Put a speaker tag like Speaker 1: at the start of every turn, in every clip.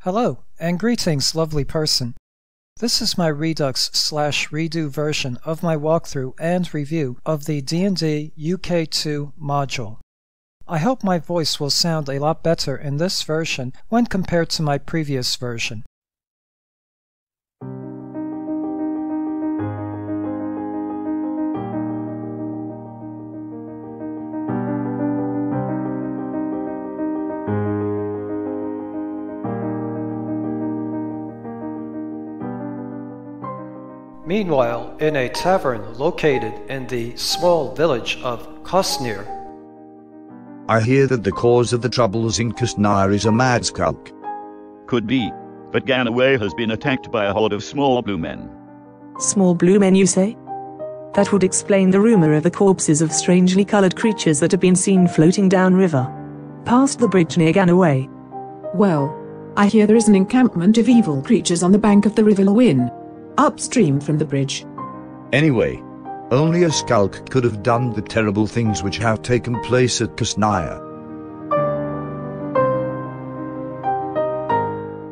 Speaker 1: Hello, and greetings, lovely person. This is my Redux/redo version of my walkthrough and review of the D&D UK2 module. I hope my voice will sound a lot better in this version when compared to my previous version. Meanwhile, in a tavern located in the small village of Kosnir,
Speaker 2: I hear that the cause of the troubles in Kosnir is a mad skulk.
Speaker 3: Could be, but Ganaway has been attacked by a horde of small blue men.
Speaker 4: Small blue men, you say? That would explain the rumor of the corpses of strangely colored creatures that have been seen floating downriver, past the bridge near Ganaway.
Speaker 5: Well, I hear there is an encampment of evil creatures on the bank of the River Lewin, upstream from the bridge.
Speaker 2: Anyway, only a skulk could have done the terrible things which have taken place at Kosnir.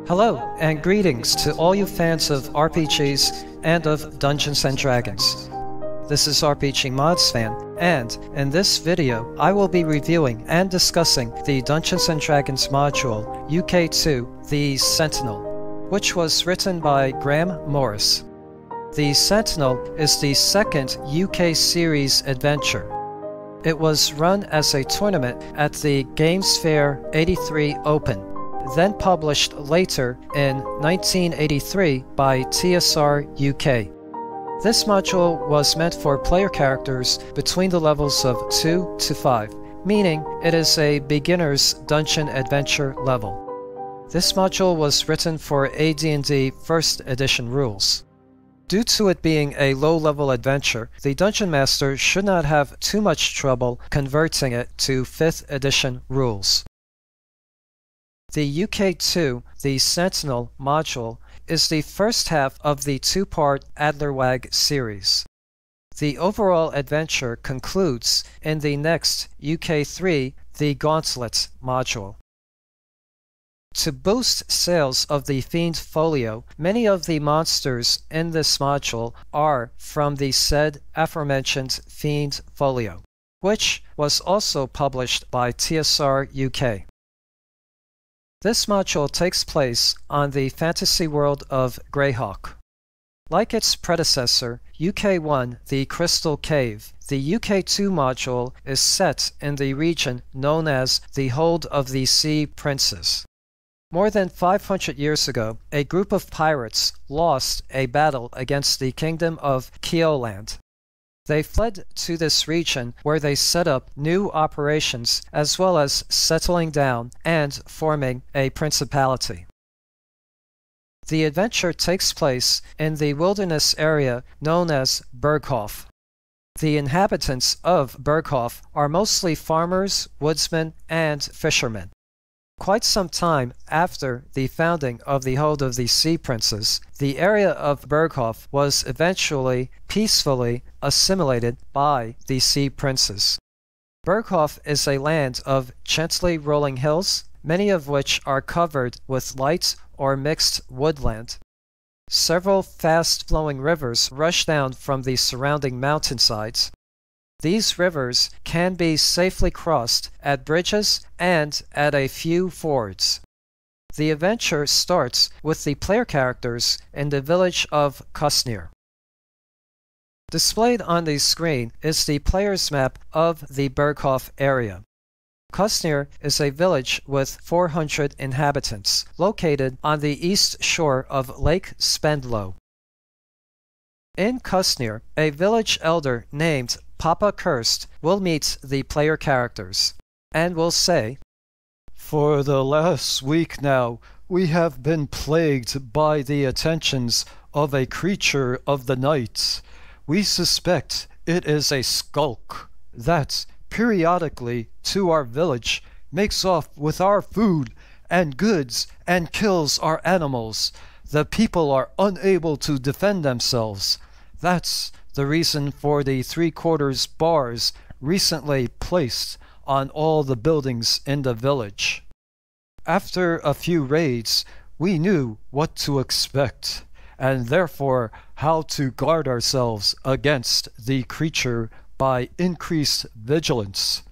Speaker 1: hello, and greetings to all you fans of RPGs and of Dungeons & Dragons. This is RPGmodsFan, and in this video I will be reviewing and discussing the Dungeons & Dragons module UK2 The Sentinel, which was written by Graeme Morris. The Sentinel is the second UK series adventure. It was run as a tournament at the Games Fair 83 Open, then published later in 1983 by THAC0 UK. This module was meant for player characters between the levels of 2 to 5, meaning it is a beginner's dungeon adventure level. This module was written for AD&D First Edition rules. Due to it being a low-level adventure, the Dungeon Master should not have too much trouble converting it to 5th Edition rules. The UK2 The Sentinel module is the first half of the two-part Adlerweg series. The overall adventure concludes in the next UK3 The Gauntlet module. To boost sales of the Fiend Folio, many of the monsters in this module are from the said aforementioned Fiend Folio, which was also published by THAC0 UK. This module takes place on the fantasy world of Greyhawk. Like its predecessor, UK1 The Crystal Cave, the UK2 module is set in the region known as the Hold of the Sea Princes. More than 500 years ago, a group of pirates lost a battle against the kingdom of Keoland. They fled to this region where they set up new operations as well as settling down and forming a principality. The adventure takes place in the wilderness area known as Berghof. The inhabitants of Berghof are mostly farmers, woodsmen, and fishermen. Quite some time after the founding of the Hold of the Sea Princes, the area of Berghof was eventually peacefully assimilated by the Sea Princes. Berghof is a land of gently rolling hills, many of which are covered with light or mixed woodland. Several fast-flowing rivers rush down from the surrounding mountainsides. These rivers can be safely crossed at bridges and at a few fords. The adventure starts with the player characters in the village of Kosnir. Displayed on the screen is the player's map of the Berghof area. Kosnir is a village with 400 inhabitants, located on the east shore of Lake Spendlow. In Kosnir, a village elder named Papa Cursed will meet the player characters, and will say, "For the last week now, we have been plagued by the attentions of a creature of the night. We suspect it is a skulk that, periodically to our village, makes off with our food and goods and kills our animals. The people are unable to defend themselves. That's the reason for the 3/4 bars recently placed on all the buildings in the village. After a few raids, we knew what to expect, and therefore how to guard ourselves against the creature by increased vigilance.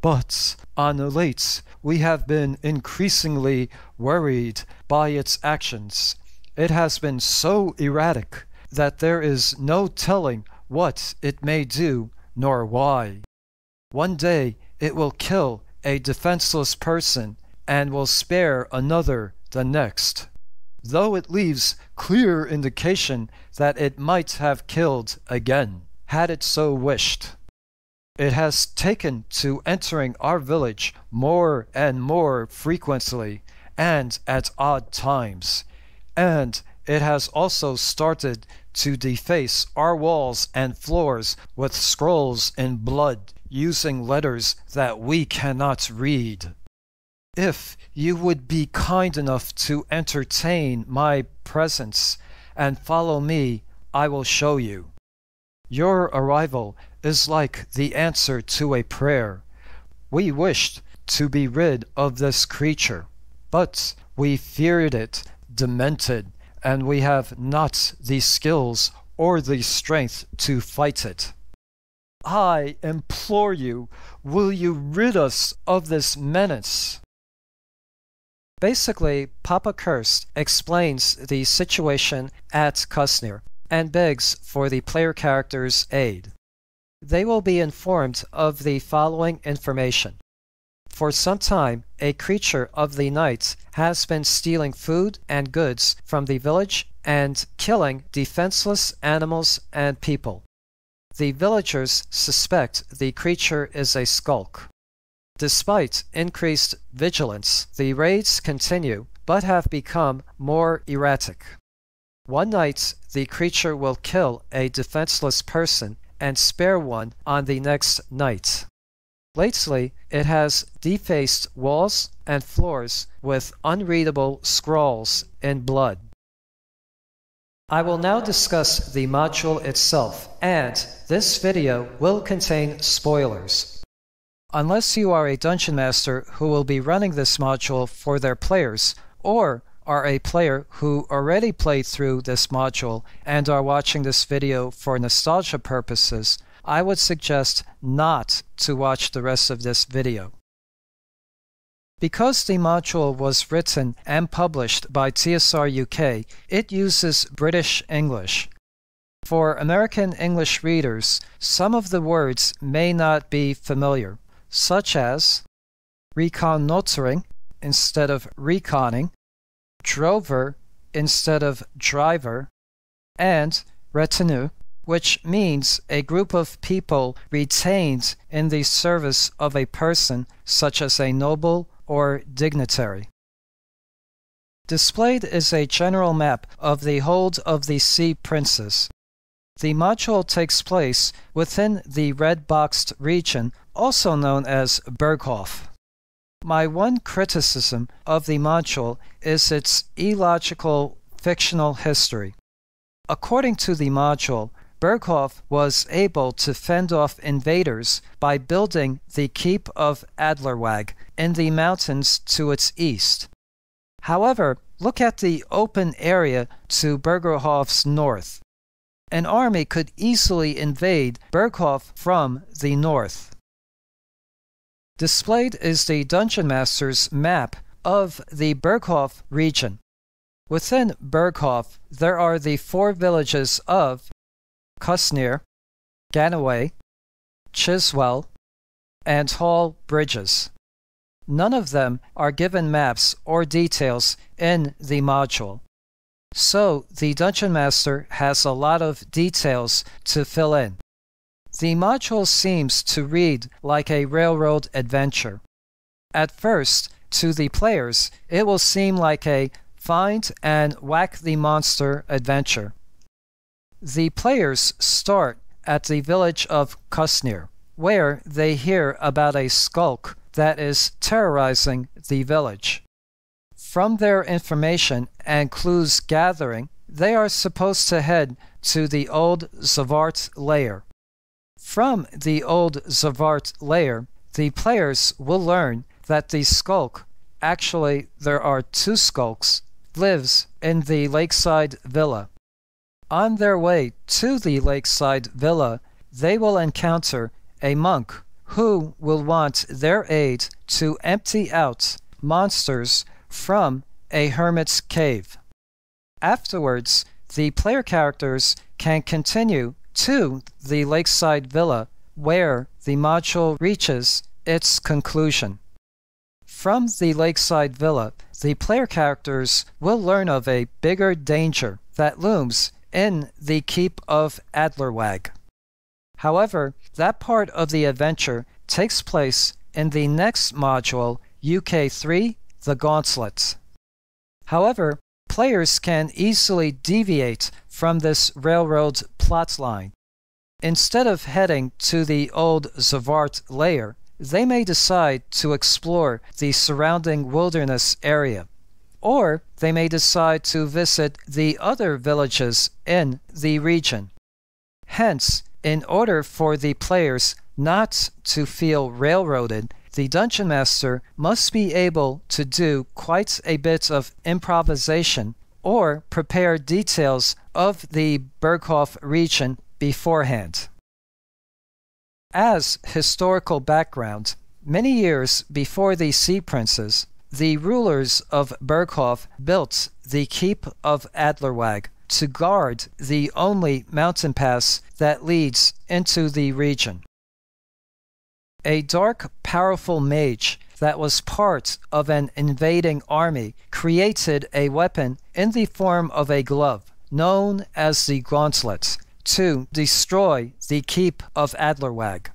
Speaker 1: But on late, we have been increasingly worried by its actions. It has been so erratic that there is no telling what it may do nor why. One day it will kill a defenseless person and will spare another the next, though it leaves clear indication that it might have killed again, had it so wished. It has taken to entering our village more and more frequently and at odd times, and it has also started to deface our walls and floors with scrolls in blood using letters that we cannot read. If you would be kind enough to entertain my presence and follow me, I will show you. Your arrival is like the answer to a prayer. We wished to be rid of this creature, but we feared it demented, and we have not the skills or the strength to fight it. I implore you, will you rid us of this menace? Basically, Papa Cursed explains the situation at Kusnir and begs for the player character's aid. They will be informed of the following information. For some time, a creature of the night has been stealing food and goods from the village and killing defenseless animals and people. The villagers suspect the creature is a skulk. Despite increased vigilance, the raids continue, but have become more erratic. One night, the creature will kill a defenseless person and spare one on the next night. Lately, it has defaced walls and floors with unreadable scrawls in blood. I will now discuss the module itself, and this video will contain spoilers. Unless you are a dungeon master who will be running this module for their players, or are a player who already played through this module and are watching this video for nostalgia purposes, I would suggest not to watch the rest of this video. Because the module was written and published by THAC0 UK, it uses British English. For American English readers, some of the words may not be familiar, such as reconnoitering instead of reconning, drover instead of driver, and retinue, which means a group of people retained in the service of a person such as a noble or dignitary. Displayed is a general map of the Hold of the Sea Princes. The module takes place within the red-boxed region, also known as Berghof. My one criticism of the module is its illogical fictional history. According to the module, Berghof was able to fend off invaders by building the keep of Adlerweg in the mountains to its east. However, look at the open area to Berghoff's north. An army could easily invade Berghof from the north. Displayed is the Dungeon Master's map of the Berghof region. Within Berghof, there are the 4 villages of Kusnir, Ganaway, Chiswell, and Hall Bridges. None of them are given maps or details in the module, so the Dungeon Master has a lot of details to fill in. The module seems to read like a railroad adventure. At first, to the players, it will seem like a find and whack the monster adventure. The players start at the village of Kusnir, where they hear about a skulk that is terrorizing the village. From their information and clues gathering, they are supposed to head to the old Zavart lair. From the old Zavart lair, the players will learn that the skulk, actually there are 2 skulks, lives in the lakeside villa. On their way to the lakeside villa, they will encounter a monk who will want their aid to empty out monsters from a hermit's cave. Afterwards, the player characters can continue to the lakeside villa where the module reaches its conclusion. From the lakeside villa, the player characters will learn of a bigger danger that looms in the keep of Adlerweg. However, that part of the adventure takes place in the next module, UK3 The Gauntlet. However, players can easily deviate from this railroad plotline. Instead of heading to the old Zavart lair, they may decide to explore the surrounding wilderness area, or they may decide to visit the other villages in the region. Hence, in order for the players not to feel railroaded, the Dungeon Master must be able to do quite a bit of improvisation or prepare details of the Berghof region beforehand. As historical background, many years before the Sea Princes, the rulers of Berghof built the Keep of Adlerweg to guard the only mountain pass that leads into the region. A dark, powerful mage that was part of an invading army created a weapon in the form of a glove, known as the Gauntlet, to destroy the Keep of Adlerweg.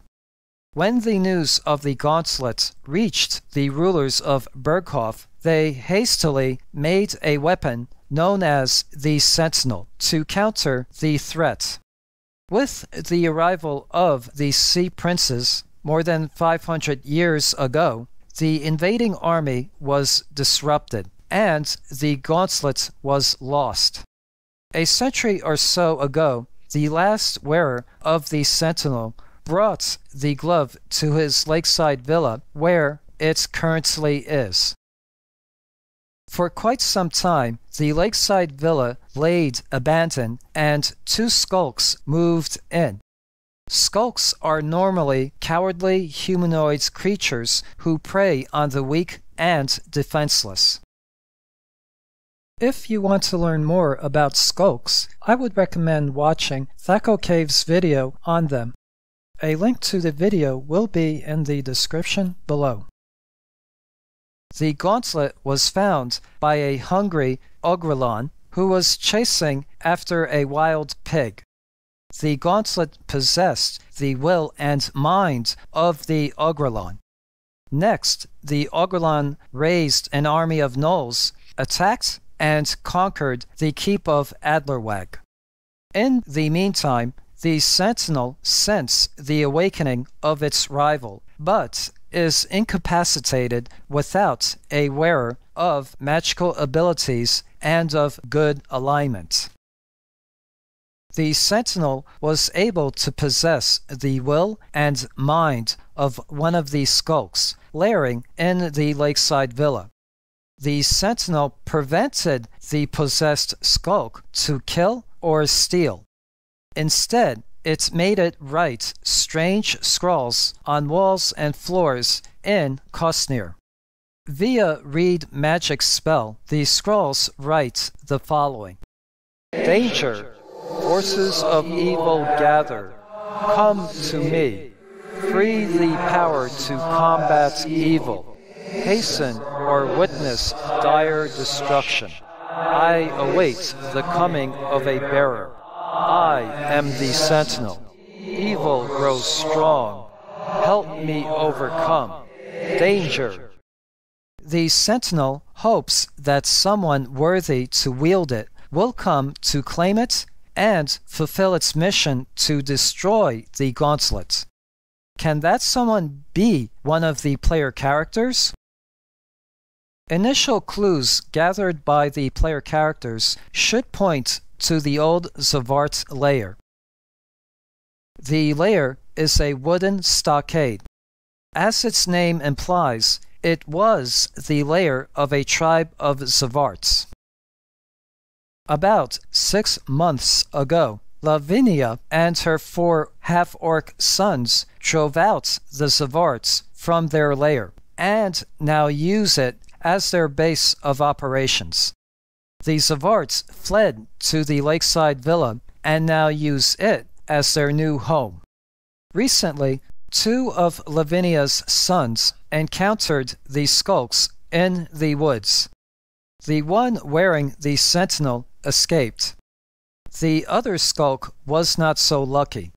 Speaker 1: When the news of the Gauntlet reached the rulers of Berghof, they hastily made a weapon known as the Sentinel to counter the threat. With the arrival of the Sea Princes more than 500 years ago, the invading army was disrupted, and the Gauntlet was lost. A century or so ago, the last wearer of the Sentinel brought the glove to his lakeside villa, where it currently is. For quite some time, the lakeside villa laid abandoned, and 2 skulks moved in. Skulks are normally cowardly humanoid creatures who prey on the weak and defenseless. If you want to learn more about skulks, I would recommend watching THAC0 Cave's video on them. A link to the video will be in the description below. The gauntlet was found by a hungry Ogrelon who was chasing after a wild pig. The gauntlet possessed the will and mind of the Ogrelon. Next, the Ogrelon raised an army of gnolls, attacked and conquered the keep of Adlerweg. In the meantime, the Sentinel sensed the awakening of its rival, but is incapacitated without a wearer of magical abilities and of good alignment. The Sentinel was able to possess the will and mind of one of the skulks, lairing in the lakeside villa. The Sentinel prevented the possessed skulk to kill or steal. Instead, it made it write strange scrawls on walls and floors in Kostnir. Via read magic spell, the scrawls write the following: Danger! Forces of evil gather. Come to me. Free the power to combat evil. Hasten or witness dire destruction. I await the coming of a bearer. I am the Sentinel. Evil grows strong. Help me overcome. Danger! The Sentinel hopes that someone worthy to wield it will come to claim it and fulfill its mission to destroy the gauntlet. Can that someone be one of the player characters? Initial clues gathered by the player characters should point to the old Zavart lair. The lair is a wooden stockade. As its name implies, it was the lair of a tribe of Zavarts. About 6 months ago, Lavinia and her 4 half-orc sons drove out the Zavarts from their lair, and now use it as their base of operations. The Zavarts fled to the lakeside villa and now use it as their new home. Recently, 2 of Lavinia's sons encountered the Skulks in the woods. The one wearing the Sentinel escaped. The other Skulk was not so lucky.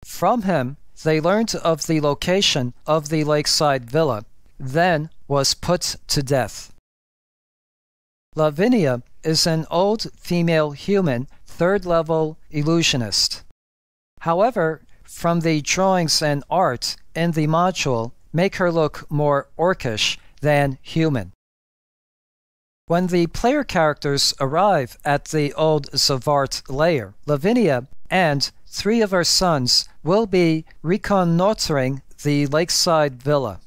Speaker 1: From him, they learned of the location of the lakeside villa, then was put to death. Lavinia is an old female human 3rd-level illusionist. However, from the drawings and art in the module make her look more orcish than human. When the player characters arrive at the old Zavart lair, Lavinia and 3 of her sons will be reconnoitering the lakeside villa.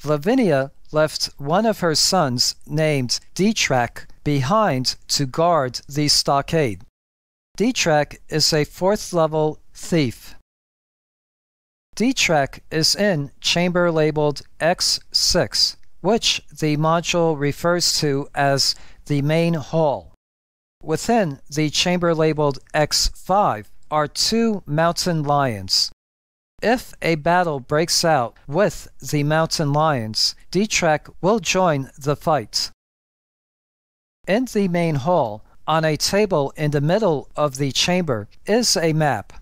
Speaker 1: Lavinia left one of her sons, named THAC, behind to guard the stockade. THAC is a 4th-level thief. THAC is in chamber labeled X6, which the module refers to as the main hall. Within the chamber labeled X5 are 2 mountain lions. If a battle breaks out with the mountain lions, THAC will join the fight. In the main hall, on a table in the middle of the chamber, is a map.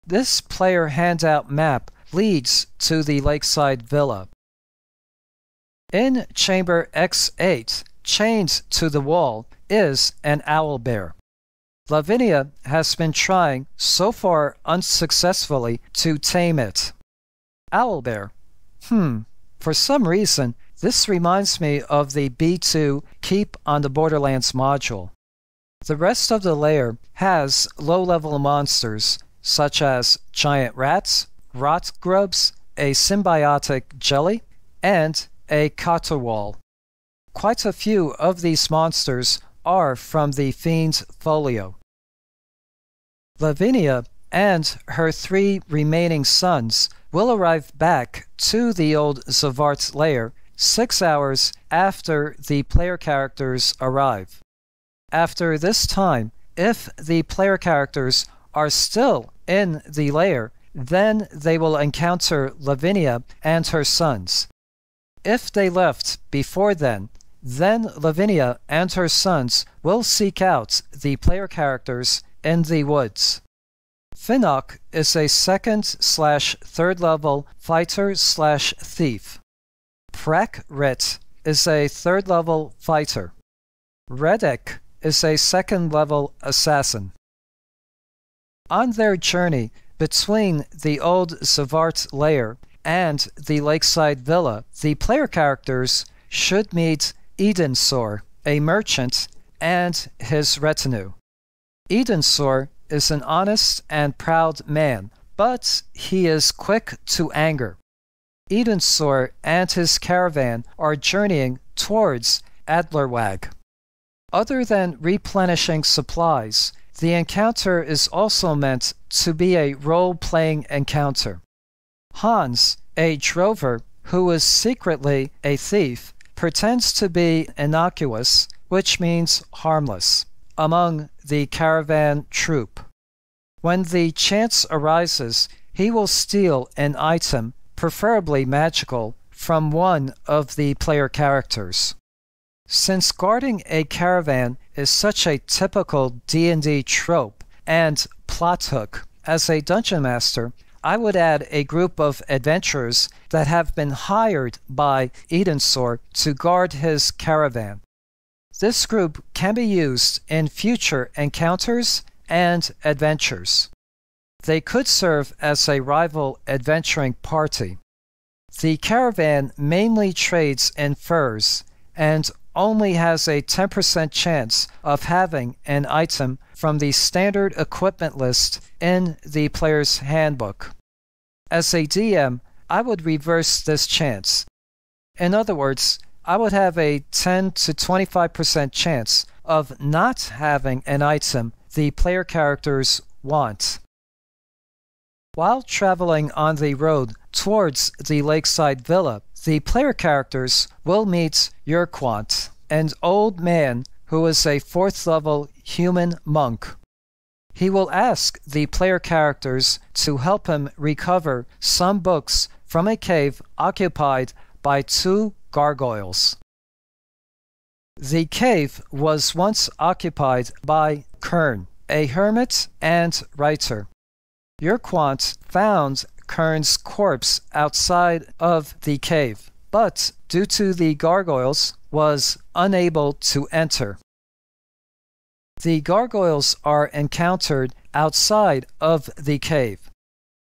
Speaker 1: This player handout map leads to the lakeside villa. In chamber X8, chained to the wall, is an owlbear. Lavinia has been trying, so far unsuccessfully, to tame it. Owlbear. For some reason, this reminds me of the B2 Keep on the Borderlands module. The rest of the lair has low-level monsters, such as giant rats, rot grubs, a symbiotic jelly, and a caterwaul. Quite a few of these monsters are from the Fiend's Folio. Lavinia and her 3 remaining sons will arrive back to the old Zavart's lair 6 hours after the player characters arrive. After this time, if the player characters are still in the lair, then they will encounter Lavinia and her sons. If they left before then Lavinia and her sons will seek out the player characters in the woods. Finnock is a 2nd/3rd level fighter/thief. Prakrit is a 3rd level fighter. REDUX is a 2nd level assassin. On their journey between the old Zavart lair and the lakeside villa, the player characters should meet Edensor, a merchant, and his retinue. Edensor is an honest and proud man, but he is quick to anger. Edensor and his caravan are journeying towards Adlerweg. Other than replenishing supplies, the encounter is also meant to be a role-playing encounter. Hans, a drover who is secretly a thief, pretends to be innocuous, which means harmless, among the caravan troop. When the chance arises, he will steal an item, preferably magical, from one of the player characters. Since guarding a caravan is such a typical D&D trope and plot hook, as a dungeon master, I would add a group of adventurers that have been hired by Edensor to guard his caravan. This group can be used in future encounters and adventures. They could serve as a rival adventuring party. The caravan mainly trades in furs and only has a 10% chance of having an item from the standard equipment list in the player's handbook. As a DM, I would reverse this chance. In other words, I would have a 10 to 25% chance of not having an item the player characters want. While traveling on the road towards the lakeside villa, the player characters will meet Urquhart, an old man who is a 4th level human monk. He will ask the player characters to help him recover some books from a cave occupied by 2 gargoyles. The cave was once occupied by Kern, a hermit and writer. Urquhart found Kern's corpse outside of the cave, but due to the gargoyles, was unable to enter. The gargoyles are encountered outside of the cave.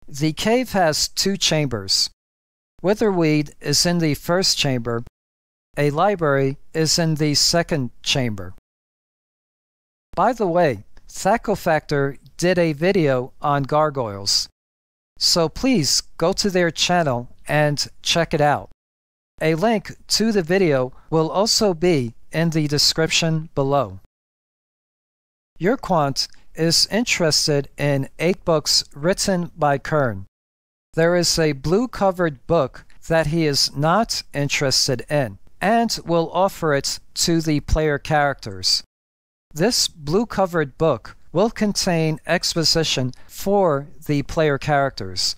Speaker 1: The cave has 2 chambers. Witherweed is in the first chamber. A library is in the second chamber. By the way, THAC0 did a video on gargoyles, so please go to their channel and check it out. A link to the video will also be in the description below. Urquhart is interested in 8 books written by Kern. There is a blue-covered book that he is not interested in, and will offer it to the player characters. This blue-covered book will contain exposition for the player characters.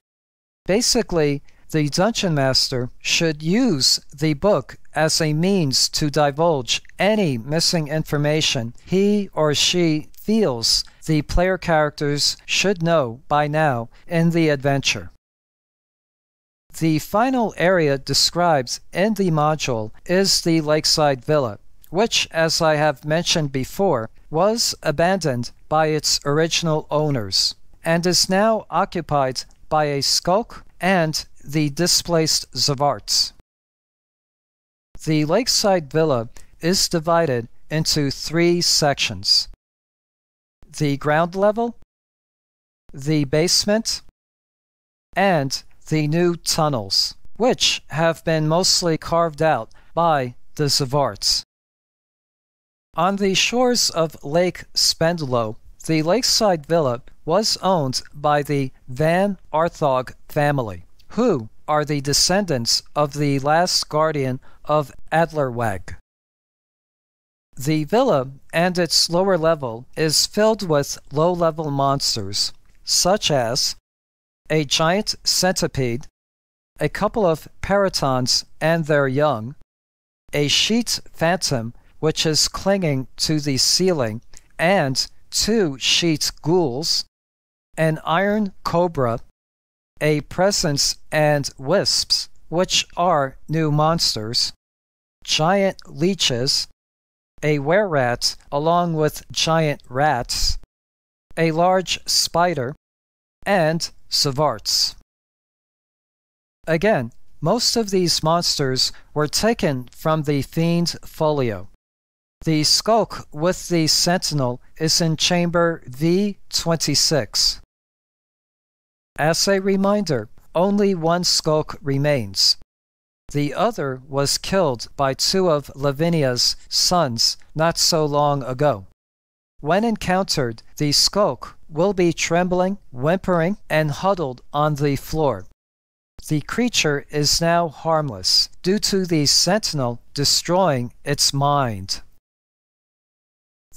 Speaker 1: Basically, the Dungeon Master should use the book as a means to divulge any missing information he or she feels the player characters should know by now in the adventure. The final area described in the module is the lakeside villa, which, as I have mentioned before, was abandoned by its original owners, and is now occupied by a skulk and the displaced Zvarts. The lakeside villa is divided into 3 sections: the ground level, the basement, and the new tunnels, which have been mostly carved out by the Zvarts. On the shores of Lake Spendlow, the lakeside villa was owned by the Van Arthog family, who are the descendants of the last guardian of Adlerweg. The villa and its lower level is filled with low-level monsters, such as a giant centipede, a couple of peritons and their young, a sheet phantom which is clinging to the ceiling, and 2 sheet ghouls, an iron cobra, a presence and wisps, which are new monsters, giant leeches, a were-rat along with giant rats, a large spider, and Zvarts. Again, most of these monsters were taken from the Fiend Folio. The skulk with the Sentinel is in chamber V26. As a reminder, only 1 skulk remains. The other was killed by 2 of Lavinia's sons not so long ago. When encountered, the skulk will be trembling, whimpering, and huddled on the floor. The creature is now harmless due to the Sentinel destroying its mind.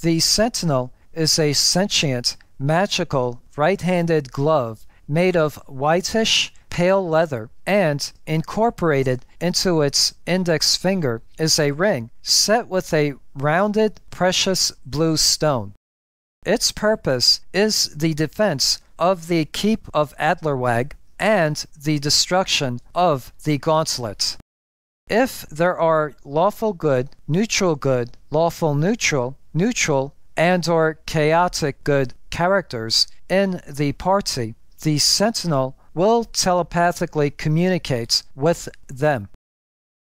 Speaker 1: The Sentinel is a sentient, magical, right-handed glove made of whitish, pale leather, and incorporated into its index finger is a ring set with a rounded, precious blue stone. Its purpose is the defense of the Keep of Adlerweg and the destruction of the Gauntlet. If there are lawful good, lawful neutral, and/or chaotic good characters in the party, the Sentinel will telepathically communicate with them.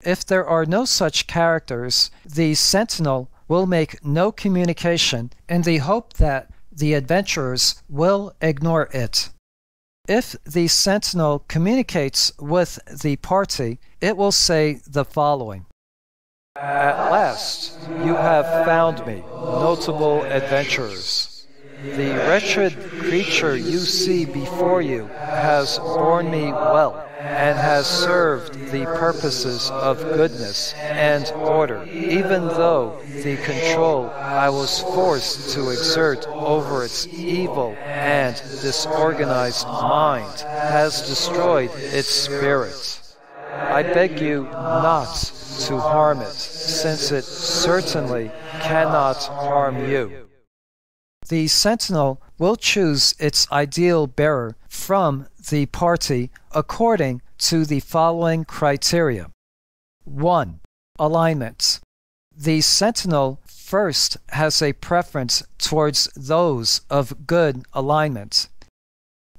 Speaker 1: If there are no such characters, the Sentinel will make no communication in the hope that the adventurers will ignore it. If the Sentinel communicates with the party, it will say the following: At last, you have found me, notable adventurers. The wretched creature you see before you has borne me well, and has served the purposes of goodness and order, even though the control I was forced to exert over its evil and disorganized mind has destroyed its spirit. I beg you not to harm it, since it certainly cannot harm you. The Sentinel will choose its ideal bearer from the party according to the following criteria. 1. Alignment. The Sentinel first has a preference towards those of good alignment.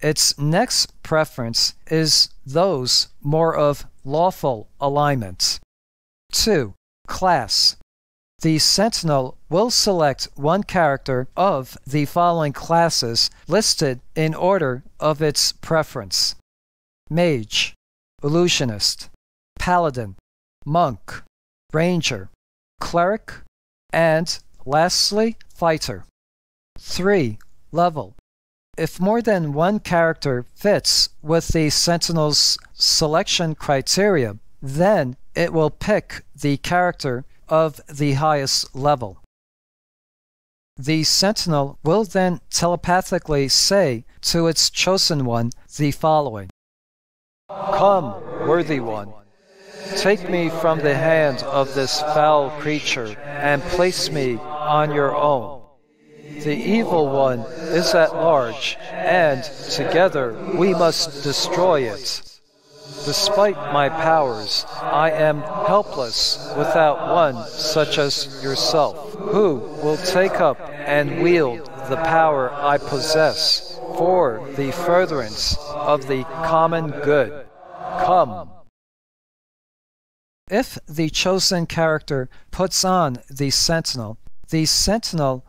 Speaker 1: Its next preference is those more of lawful alignment. 2. Class. The Sentinel will select one character of the following classes listed in order of its preference: Mage, Illusionist, Paladin, Monk, Ranger, Cleric, and lastly, Fighter. 3. Level. If more than one character fits with the Sentinel's selection criteria, then it will pick the character of the highest level. The Sentinel will then telepathically say to its chosen one the following: "Come, worthy one, take me from the hand of this foul creature and place me on your own. The evil one is at large, and together we must destroy it. Despite my powers, I am helpless without one such as yourself, who will take up and wield the power I possess for the furtherance of the common good. Come." If the chosen character puts on the Sentinel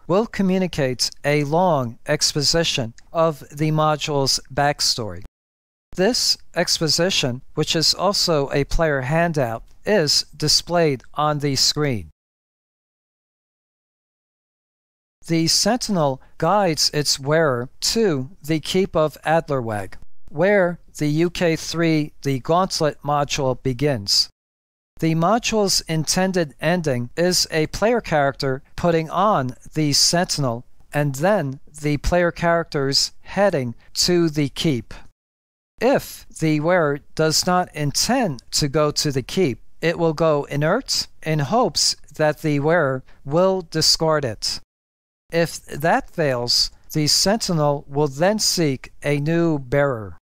Speaker 1: will communicate a long exposition of the module's backstory. This exposition, which is also a player handout, is displayed on the screen. The Sentinel guides its wearer to the Keep of Adlerweg, where the UK3 The Gauntlet module begins. The module's intended ending is a player character putting on the Sentinel, and then the player characters heading to the Keep. If the wearer does not intend to go to the Keep, it will go inert in hopes that the wearer will discard it. If that fails, the Sentinel will then seek a new bearer.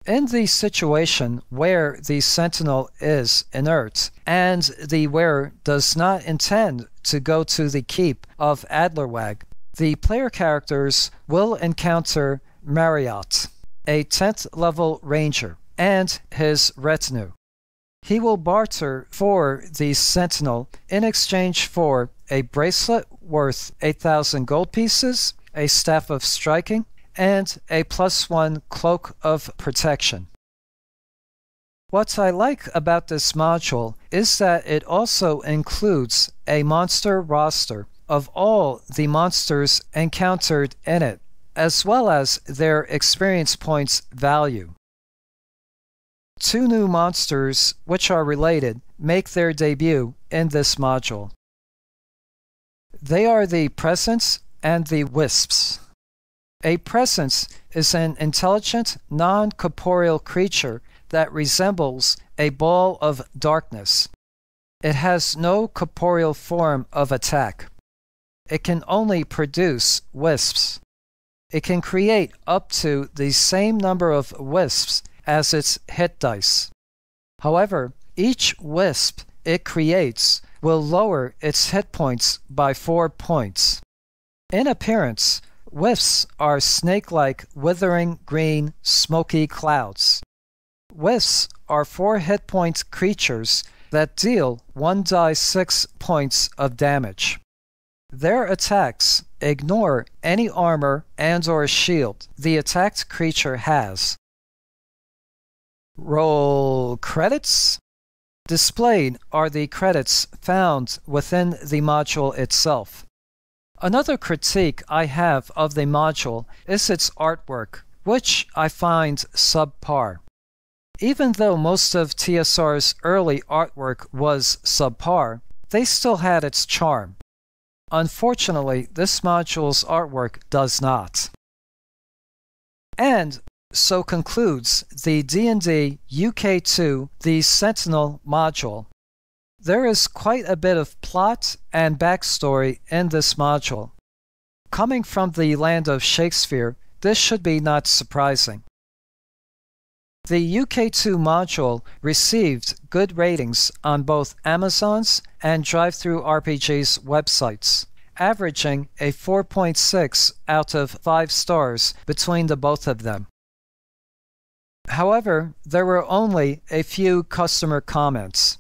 Speaker 1: In the situation where the Sentinel is inert and the wearer does not intend to go to the Keep of Adlerweg, the player characters will encounter Marriott, a 10th level ranger, and his retinue. He will barter for the Sentinel in exchange for a bracelet worth 8,000 gold pieces, a staff of striking, and a +1 cloak of protection. What I like about this module is that it also includes a monster roster of all the monsters encountered in it, as well as their experience points value. 2 new monsters, which are related, make their debut in this module. They are the Presence and the Wisps. A Presence is an intelligent, non-corporeal creature that resembles a ball of darkness. It has no corporeal form of attack. It can only produce wisps. It can create up to the same number of wisps as its hit dice. However, each wisp it creates will lower its hit points by 4 points. In appearance, wisps are snake-like, withering green, smoky clouds. Wisps are 4 hit point creatures that deal 1d6 points of damage. Their attacks ignore any armor and/or shield the attacked creature has. Roll credits. Displayed are the credits found within the module itself. Another critique I have of the module is its artwork, which I find subpar. Even though most of TSR's early artwork was subpar, they still had its charm. Unfortunately, this module's artwork does not. And so concludes the D&D UK2 The Sentinel module. There is quite a bit of plot and backstory in this module. Coming from the land of Shakespeare, this should be not surprising. The UK2 module received good ratings on both Amazon's and DriveThruRPG's websites, averaging a 4.6 out of 5 stars between the both of them. However, there were only a few customer comments.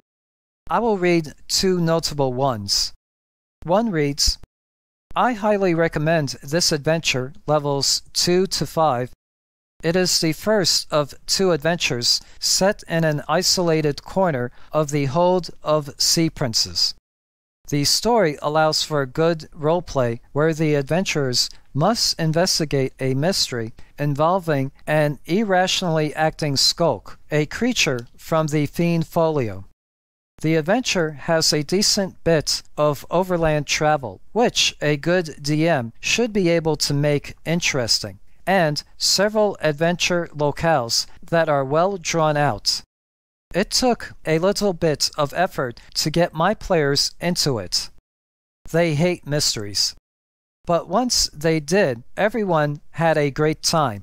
Speaker 1: I will read two notable ones. One reads, "I highly recommend this adventure levels 2 to 5. It is the first of 2 adventures set in an isolated corner of the hold of sea princes. The story allows for good roleplay where the adventurers must investigate a mystery involving an irrationally acting skulk, a creature from the fiend folio. The adventure has a decent bit of overland travel, which a good DM should be able to make interesting, and several adventure locales that are well drawn out. It took a little bit of effort to get my players into it. They hate mysteries. But once they did, everyone had a great time.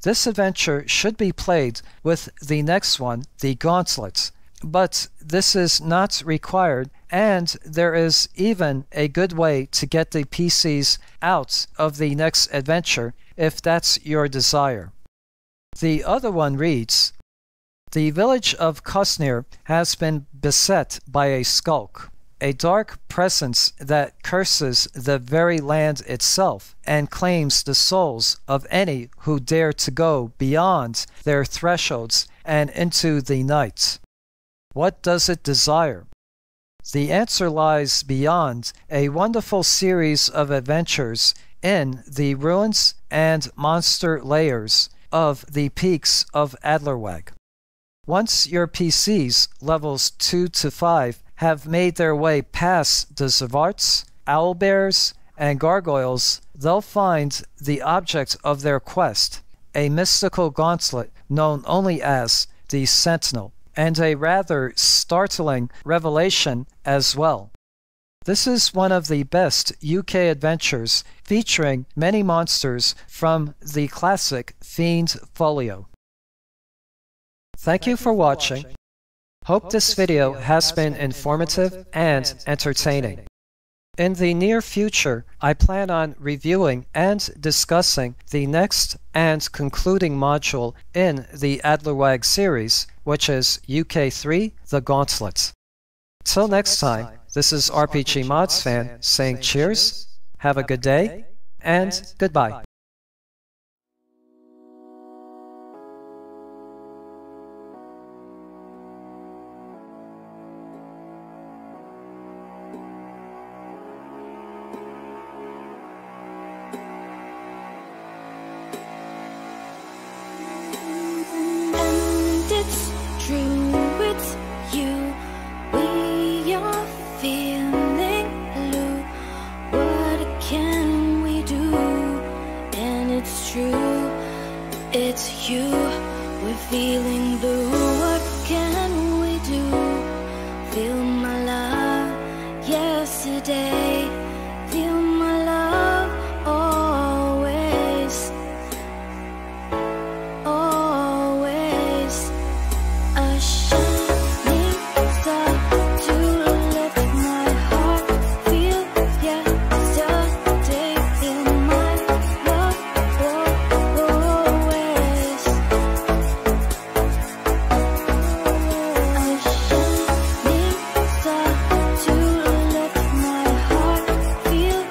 Speaker 1: This adventure should be played with the next one, the Gauntlet, but this is not required, and there is even a good way to get the PCs out of the next adventure if that's your desire." The other one reads, "The village of Kusnir has been beset by a skulk, a dark presence that curses the very land itself and claims the souls of any who dare to go beyond their thresholds and into the night. What does it desire? The answer lies beyond a wonderful series of adventures in the ruins and monster layers of the peaks of Adlerweg. Once your PCs levels 2 to 5 have made their way past the Zvarts, owlbears, and gargoyles, they'll find the object of their quest, a mystical gauntlet known only as the Sentinel, and a rather startling revelation as well. This is one of the best UK adventures featuring many monsters from the classic Fiend Folio." Thank you for watching. Hope this video has been informative and entertaining. In the near future, I plan on reviewing and discussing the next and concluding module in the Adlerweg series, which is UK3 The Gauntlet. Till next time, this is RPGmodsFan saying cheers, have a good day, and goodbye.
Speaker 6: It's you, we're feeling blue. What can we do? Feel my love yesterday, feel my love always, always. A shining star to lift my heart, feel yesterday, feel my love always. A shining star to lift my heart, feel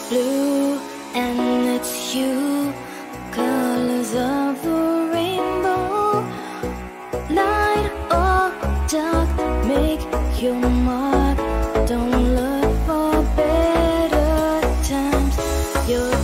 Speaker 6: blue, and it's you. Colors of the rainbow, light or dark, make your mark. Don't look for better times. You're